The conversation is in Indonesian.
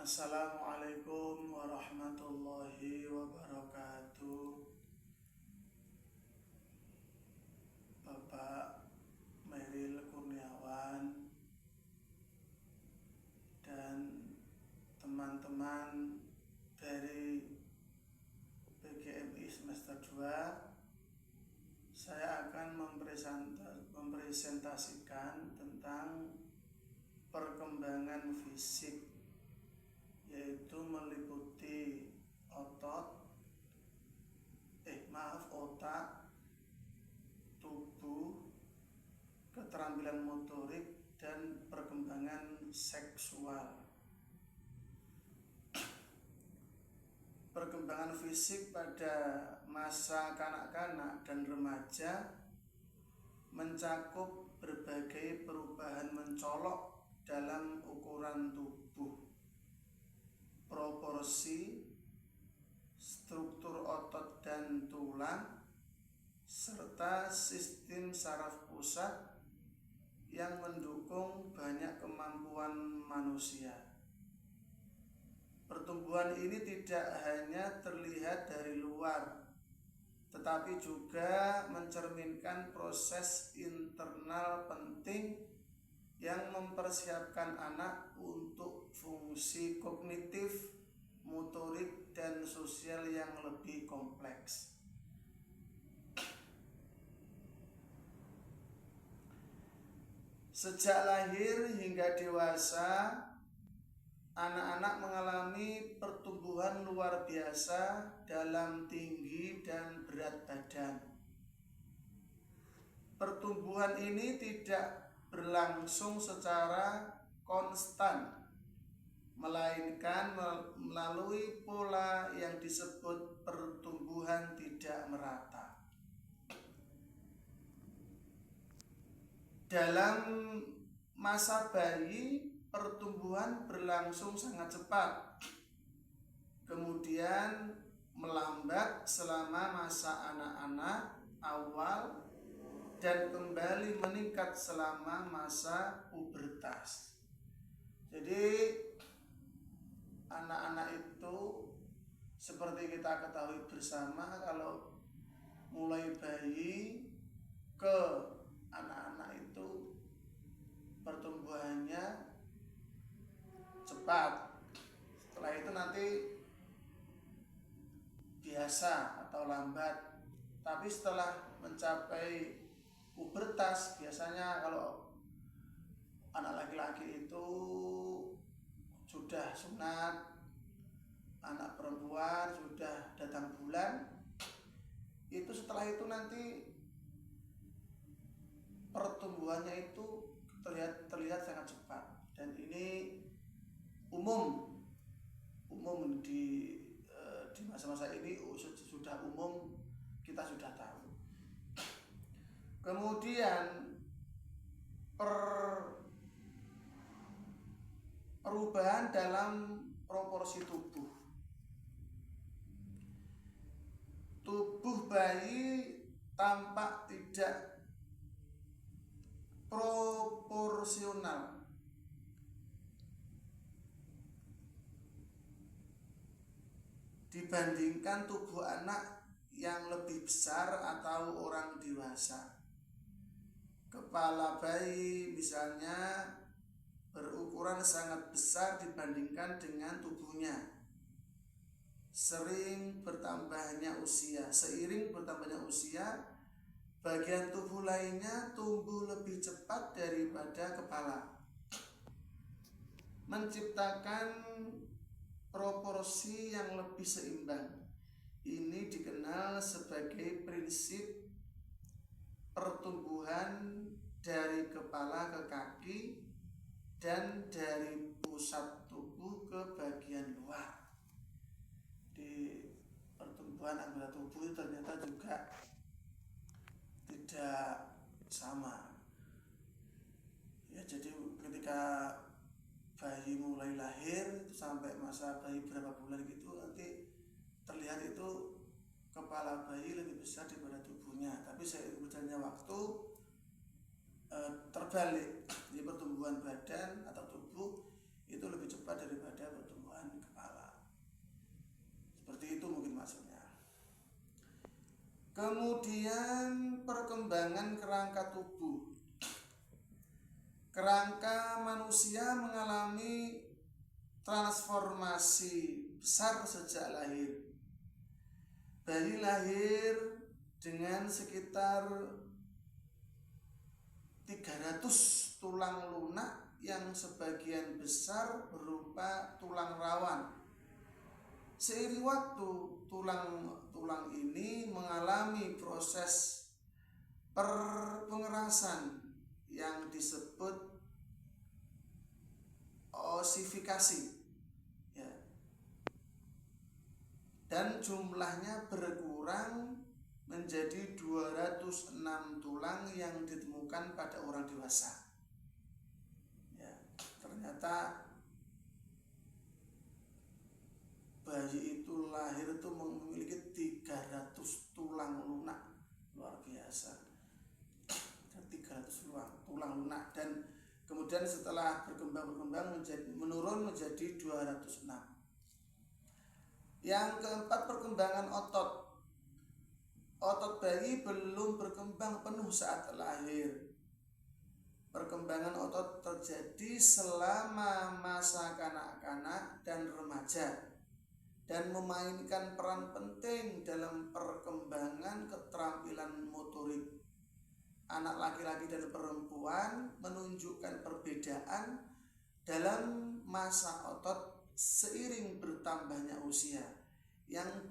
Assalamualaikum warahmatullahi wabarakatuh. Bapak Meril Kurniawan dan teman-teman dari PGMI semester 2, saya akan mempresentasikan tentang perkembangan fisik, yaitu meliputi otak, tubuh, keterampilan motorik, dan perkembangan seksual. Perkembangan fisik pada masa kanak-kanak dan remaja mencakup berbagai perubahan mencolok dalam ukuran tubuh, proporsi, struktur otot dan tulang, serta sistem saraf pusat yang mendukung banyak kemampuan manusia. Pertumbuhan ini tidak hanya terlihat dari luar, tetapi juga mencerminkan proses internal penting yang mempersiapkan anak untuk fungsi kognitif, motorik, dan sosial yang lebih kompleks. Sejak lahir hingga dewasa, anak-anak mengalami pertumbuhan luar biasa dalam tinggi dan berat badan. Pertumbuhan ini tidak berlangsung secara konstan, melainkan melalui pola yang disebut pertumbuhan tidak merata. Dalam masa bayi, pertumbuhan berlangsung sangat cepat, kemudian melambat selama masa anak-anak awal, dan kembali meningkat selama masa pubertas. Jadi anak-anak itu seperti kita ketahui bersama, kalau mulai bayi ke anak-anak itu pertumbuhannya cepat. Setelah itu nanti biasa atau lambat. Tapi setelah mencapai pubertas, biasanya kalau anak laki-laki itu sudah sunat, anak perempuan sudah datang bulan, itu setelah itu nanti pertumbuhannya itu terlihat sangat cepat. Dan ini umum di masa-masa ini sudah umum, kita sudah tahu. Kemudian perubahan dalam proporsi tubuh. Tubuh bayi tampak tidak proporsional dibandingkan tubuh anak yang lebih besar atau orang dewasa. Kepala bayi misalnya berukuran sangat besar dibandingkan dengan tubuhnya. Seiring bertambahnya usia, bagian tubuh lainnya tumbuh lebih cepat daripada kepala, menciptakan proporsi yang lebih seimbang. Ini dikenal sebagai prinsip pertumbuhan dari kepala ke kaki dan dari pusat tubuh ke bagian luar. Di pertumbuhan anggota tubuh itu ternyata juga tidak sama. Ya, jadi ketika bayi mulai lahir sampai masa bayi berapa bulan gitu, nanti terlihat itu kepala bayi lebih besar daripada tubuhnya. Tapi seiring berjalannya waktu terbalik, di pertumbuhan badan atau tubuh itu lebih cepat daripada pertumbuhan Kemudian perkembangan kerangka tubuh. Kerangka manusia mengalami transformasi besar sejak lahir. Bayi lahir dengan sekitar 300 tulang lunak yang sebagian besar berupa tulang rawan. Seiring waktu, tulang-tulang ini mengalami proses pengerasan yang disebut osifikasi, ya. Dan jumlahnya berkurang menjadi 206 tulang yang ditemukan pada orang dewasa. Ya, ternyata bayi itu lahir itu memiliki 300 tulang lunak, luar biasa. 300 tulang lunak, dan kemudian setelah berkembang menurun menjadi 206. Yang keempat, perkembangan otot. Otot bayi belum berkembang penuh saat lahir. Perkembangan otot terjadi selama masa kanak-kanak dan remaja dan memainkan peran penting dalam perkembangan keterampilan motorik. Anak laki-laki dan perempuan menunjukkan perbedaan dalam masa otot seiring bertambahnya usia yang